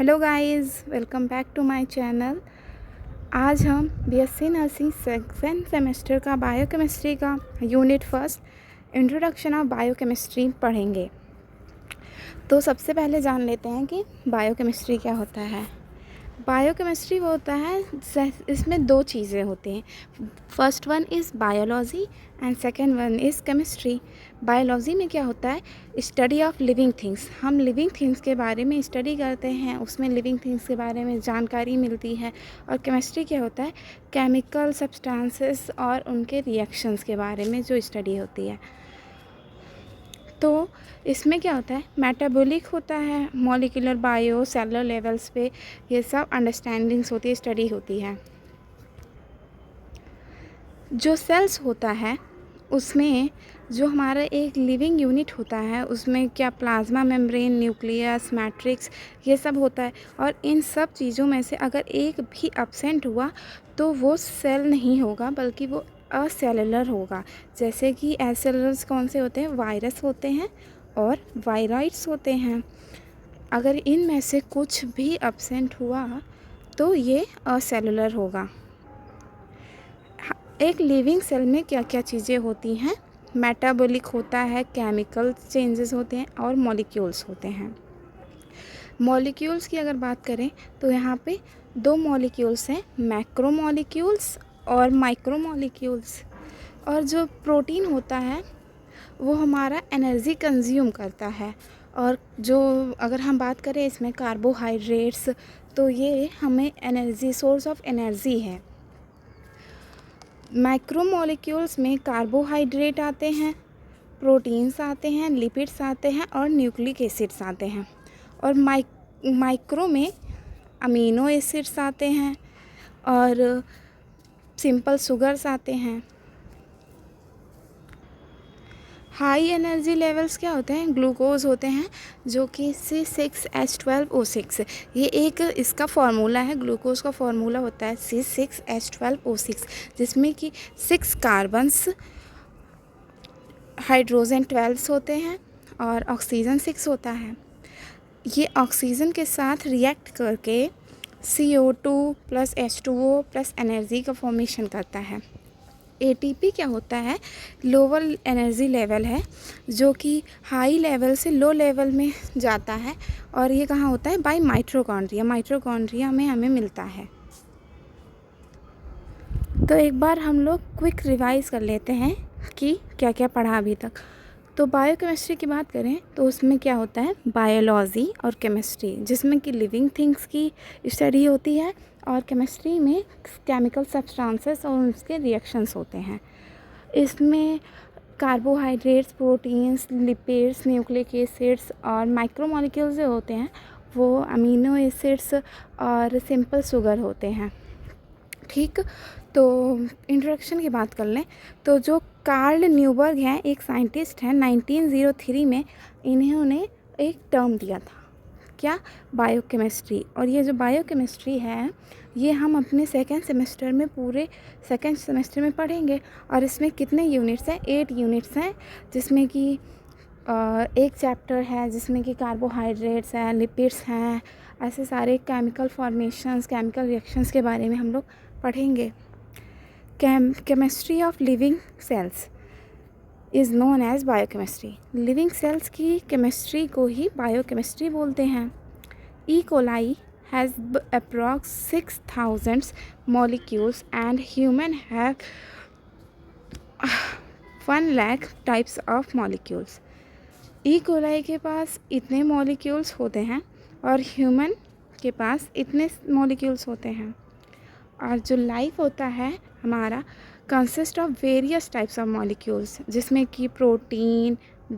Hello guys, welcome back to my channel. आज हम BSc nursing second semester का biochemistry का unit first introduction of biochemistry पढ़ेंगे। तो सबसे पहले जान लेते हैं कि बायोकेमिस्ट्री क्या होता है। बायोकेमिस्ट्री वो होता है, इसमें दो चीज़ें होती हैं। First one is biology and second one is chemistry. Biology में क्या होता है, स्टडी ऑफ लिविंग थिंग्स। हम लिविंग थिंग्स के बारे में स्टडी करते हैं, उसमें लिविंग थिंग्स के बारे में जानकारी मिलती है। और केमिस्ट्री क्या होता है, केमिकल सब्सटेंसेस और उनके रिएक्शंस के बारे में जो स्टडी होती है। तो इसमें क्या होता है, मेटाबॉलिक होता है, मॉलिक्यूलर बायो सेलुलर लेवल्स पे ये सब अंडरस्टैंडिंग्स होती है, स्टडी होती है। जो सेल्स होता है उसमें जो हमारा एक लिविंग यूनिट होता है उसमें क्या प्लाज्मा मेम्ब्रेन, न्यूक्लियस, मैट्रिक्स ये सब होता है। और इन सब चीज़ों में से अगर एक भी एब्सेंट हुआ तो वो सेल नहीं होगा बल्कि वो असेलुलर होगा। जैसे कि एसेलुलर्स कौन से होते हैं, वायरस होते हैं और वायराइड्स होते हैं। अगर इनमें से कुछ भी एब्सेंट हुआ तो ये असेलुलर होगा। एक लिविंग सेल में क्या क्या चीज़ें होती हैं, मेटाबॉलिक होता है, केमिकल चेंजेस होते हैं और मॉलिक्यूल्स होते हैं। मॉलिक्यूल्स की अगर बात करें तो यहाँ पे दो मॉलिक्यूल्स हैं, मैक्रोमॉलिक्यूल्स और माइक्रोमॉलिक्यूल्स। और जो प्रोटीन होता है वो हमारा एनर्जी कंज्यूम करता है। और जो अगर हम बात करें इसमें कार्बोहाइड्रेट्स, तो ये हमें एनर्जी, सोर्स ऑफ एनर्जी है। माइक्रोमॉलिक्यूल्स में कार्बोहाइड्रेट आते हैं, प्रोटीन्स आते हैं, लिपिड्स आते हैं और न्यूक्लिक एसिड्स आते हैं। और माइक्रो में अमीनो एसिड्स आते हैं और सिंपल शुगर्स आते हैं। हाई एनर्जी लेवल्स क्या होते हैं, ग्लूकोज होते हैं जो कि C6H12O6। ये एक इसका फार्मूला है, ग्लूकोज का फार्मूला होता है C6H12O6, जिसमें कि 6 कार्बन्स, हाइड्रोजन 12 होते हैं और ऑक्सीजन 6 होता है। ये ऑक्सीजन के साथ रिएक्ट करके CO2 plus H2O plus energy का फॉर्मेशन करता है। ATP क्या होता है, लोअर एनर्जी लेवल है जो कि हाई लेवल से लो लेवल में जाता है। और ये कहाँ होता है, बाय माइटोकॉन्ड्रिया। माइटोकॉन्ड्रिया में हमें मिलता है। तो एक बार हम लोग क्विक रिवाइज कर लेते हैं कि क्या क्या पढ़ा अभी तक। तो बायोकेमिस्ट्री की बात करें तो उसमें क्या होता है, बायोलॉजी और केमिस्ट्री, जिसमें कि लिविंग थिंग्स की स्टडी होती है। और केमिस्ट्री में केमिकल सब्सटेंसेस और उसके रिएक्शंस होते हैं। इसमें carbohydrates, proteins, lipids, nucleic acids और माइक्रोमॉलिक्यूल्स जो होते हैं वो अमीनो एसिड्स और सिंपल शुगर होते हैं। ठीक, तो इंट्रोडक्शन की बात कर लें तो जो कार्ल न्यूबर्ग हैं, एक साइंटिस्ट हैं, 1903 में इन्होंने एक टर्म दिया था, क्या, बायोकेमिस्ट्री। और ये जो बायोकेमिस्ट्री है ये हम अपने सेकेंड सेमेस्टर में, पूरे सेकेंड सेमेस्टर में पढ़ेंगे। और इसमें कितने यूनिट्स हैं, 8 यूनिट्स हैं, जिसमें कि एक चैप्टर है जिसमें कि कार्बोहाइड्रेट्स हैं, लिपिड्स हैं, ऐसे सारे केमिकल फॉर्मेशंस, केमिकल रिएक्शंस के बारे में हम लोग पढ़ेंगे। Chemistry of living cells is known as biochemistry. Living cells की केमिस्ट्री को ही बायोकेमिस्ट्री बोलते हैं। E coli has approx 6000 molecules and human have 1 lakh types of molecules. E coli के पास इतने मॉलिक्यूल्स होते हैं और ह्यूमन के पास इतने मॉलिक्यूल्स होते हैं। और जो लाइफ होता है हमारा consist of various types of molecules, जिसमें कि protein,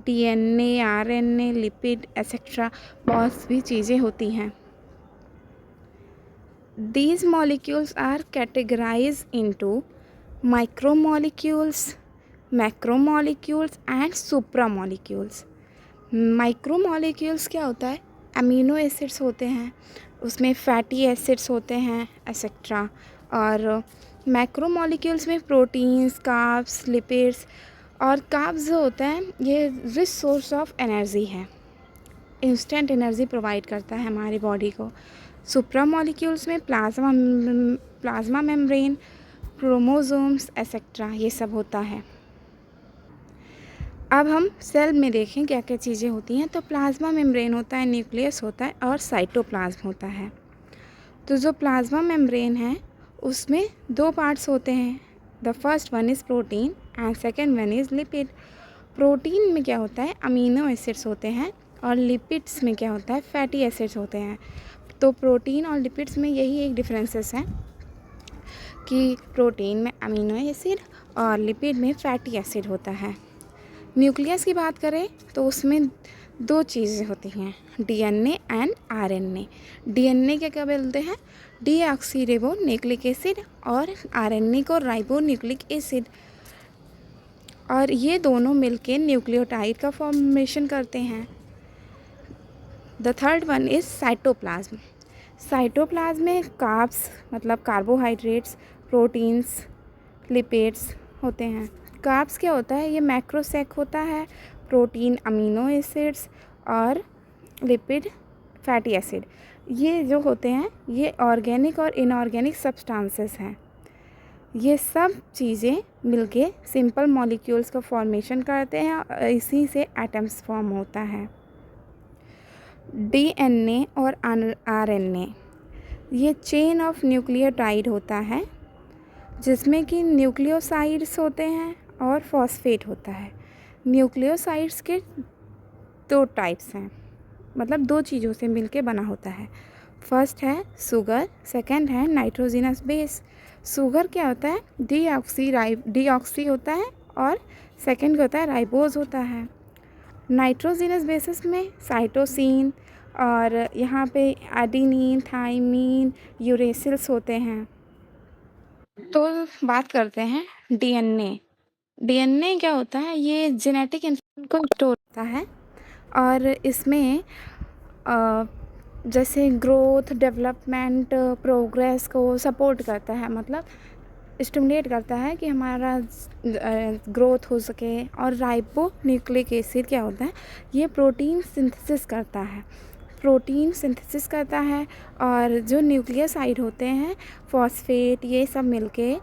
DNA, RNA, lipid etcetera बहुत भी चीज़ें होती हैं। These molecules are categorized into micromolecules, macromolecules and supramolecules. माइक्रोमॉलिक्यूल्स क्या होता है, अमीनो एसिड्स होते हैं, उसमें फैटी एसिड्स होते हैं एक्सेट्रा। और मैक्रोमॉलिक्यूल्स में प्रोटीन्स, कार्ब्स, लिपिड्स। और कार्ब्स जो होता है ये रिच सोर्स ऑफ एनर्जी है। इंस्टेंट एनर्जी प्रोवाइड करता है हमारी बॉडी को। सुप्रा मॉलिक्यूल्स में प्लाज्मा मेम्ब्रेन, क्रोमोसोम्स एक्सेट्रा ये सब होता है। अब हम सेल में देखें क्या क्या चीज़ें होती हैं। तो प्लाज्मा मेम्ब्रेन होता है, न्यूक्लियस होता है और साइटोप्लाज्म होता है। तो जो प्लाज्मा मेम्ब्रेन है उसमें 2 पार्ट्स होते हैं। The first one is protein and second one is lipid. Protein में क्या होता है, अमीनो एसिड्स होते हैं, और लिपिड्स में क्या होता है, फैटी एसिड्स होते हैं। तो प्रोटीन और लिपिड्स में यही एक डिफरेंसेस है कि प्रोटीन में अमीनो एसिड और लिपिड में फैटी एसिड होता है। न्यूक्लियस की बात करें तो उसमें 2 चीज़ें होती हैं, डीएनए एंड आरएनए। डीएनए क्या बोलते हैं, डीऑक्सीरिबो न्यूक्लिक एसिड, और आरएनए को राइबो न्यूक्लिक एसिड। और ये दोनों मिलके न्यूक्लियोटाइड का फॉर्मेशन करते हैं। The third one is cytoplasm. Cytoplasm में कार्ब्स मतलब कार्बोहाइड्रेट्स, प्रोटीन्स, लिपिड्स होते हैं। कार्ब्स क्या होता है, ये मैक्रोसेक होता है, प्रोटीन अमीनो एसिड्स और लिपिड फैटी एसिड। ये जो होते हैं ये ऑर्गेनिक और इनऑर्गेनिक सब्सटेंसेस हैं। ये सब चीज़ें मिलके सिंपल मॉलिक्यूल्स का फॉर्मेशन करते हैं और इसी से एटम्स फॉर्म होता है। डीएनए और आरएनए ये चेन ऑफ न्यूक्लियोटाइड होता है, जिसमें कि न्यूक्लियोसाइड्स होते हैं और फॉस्फेट होता है। न्यूक्लियोसाइड्स के 2 टाइप्स हैं, मतलब 2 चीज़ों से मिलके बना होता है। फर्स्ट है शुगर, सेकंड है नाइट्रोजिनस बेस। शुगर क्या होता है, डीऑक्सी होता है, और सेकंड होता है राइबोज होता है। नाइट्रोजिनस बेसिस में साइटोसिन और यहाँ पे एडेनिन, थाइमिन, यूरेसिल्स होते हैं। तो बात करते हैं डीएनए। डीएनए क्या होता है, ये जेनेटिक इन्फॉर्मेशन को स्टोर करता है और इसमें जैसे ग्रोथ, डेवलपमेंट, प्रोग्रेस को सपोर्ट करता है, मतलब स्टिमुलेट करता है कि हमारा ग्रोथ हो सके। और राइबो न्यूक्लिक एसिड क्या होता है, ये प्रोटीन सिंथेसिस करता है, और जो न्यूक्लियोसाइड होते हैं, फॉस्फेट, ये सब मिलके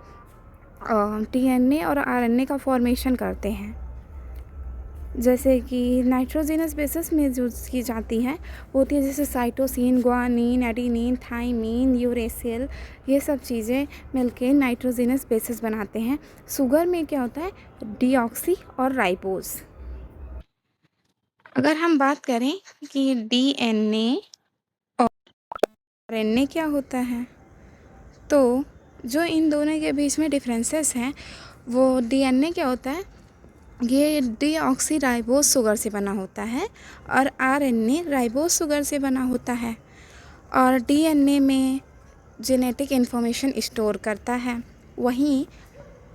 डीएनए और आरएनए का फॉर्मेशन करते हैं। जैसे कि नाइट्रोजिनस बेसिस में यूज़ की जाती है वो होती है जैसे cytosine, guanine, adenine, thymine, uracil, ये सब चीज़ें मिलके नाइट्रोजिनस बेसिस बनाते हैं। शुगर में क्या होता है, डीऑक्सी और राइबोज। अगर हम बात करें कि डीएनए और आरएनए क्या होता है, तो जो इन दोनों के बीच में डिफरेंसेस हैं, वो डीएनए क्या होता है, ये डीऑक्सी राइबोज शुगर से बना होता है, और आरएनए राइबोज शुगर से बना होता है। और डीएनए में जेनेटिक इन्फॉर्मेशन स्टोर करता है, वहीं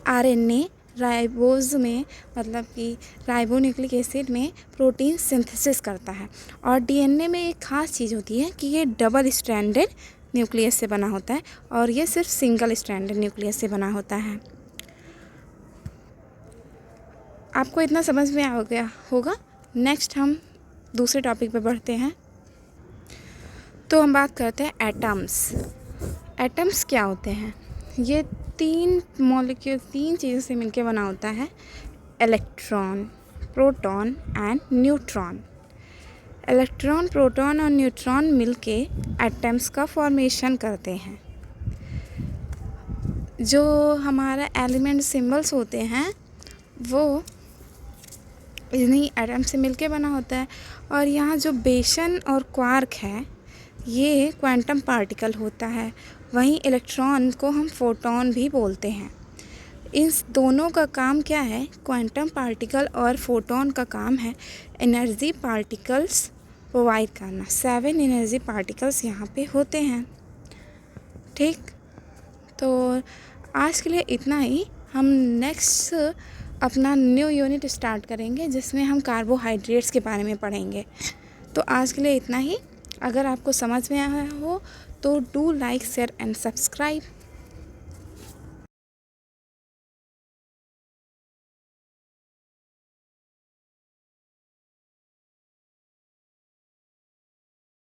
आरएनए राइबोज में मतलब कि राइबोन्यूक्लिक एसिड में प्रोटीन सिंथेसिस करता है। और डीएनए में एक ख़ास चीज़ होती है कि ये डबल स्ट्रैंडेड न्यूक्लियस से बना होता है, और ये सिर्फ सिंगल स्ट्रैंडेड न्यूक्लियस से बना होता है। आपको इतना समझ में आ गया होगा। नेक्स्ट हम दूसरे टॉपिक पे बढ़ते हैं। तो हम बात करते हैं एटम्स। एटम्स क्या होते हैं, ये 3 चीज़ों से मिलकर बना होता है, electron, proton and neutron. Electron, proton और न्यूट्रॉन मिलके एटम्स का फॉर्मेशन करते हैं। जो हमारा एलिमेंट सिंबल्स होते हैं वो इन्हीं एटम से मिलके बना होता है। और यहाँ जो बेसन और क्वार्क है ये क्वांटम पार्टिकल होता है, वहीं इलेक्ट्रॉन को हम फोटॉन भी बोलते हैं। इन दोनों का काम क्या है, क्वांटम पार्टिकल और फोटॉन का काम है एनर्जी पार्टिकल्स प्रोवाइड करना। 7 एनर्जी पार्टिकल्स यहाँ पे होते हैं। ठीक, तो आज के लिए इतना ही। हम नेक्स्ट अपना न्यू यूनिट स्टार्ट करेंगे जिसमें हम कार्बोहाइड्रेट्स के बारे में पढ़ेंगे। तो आज के लिए इतना ही। अगर आपको समझ में आया हो तो do like, share and subscribe.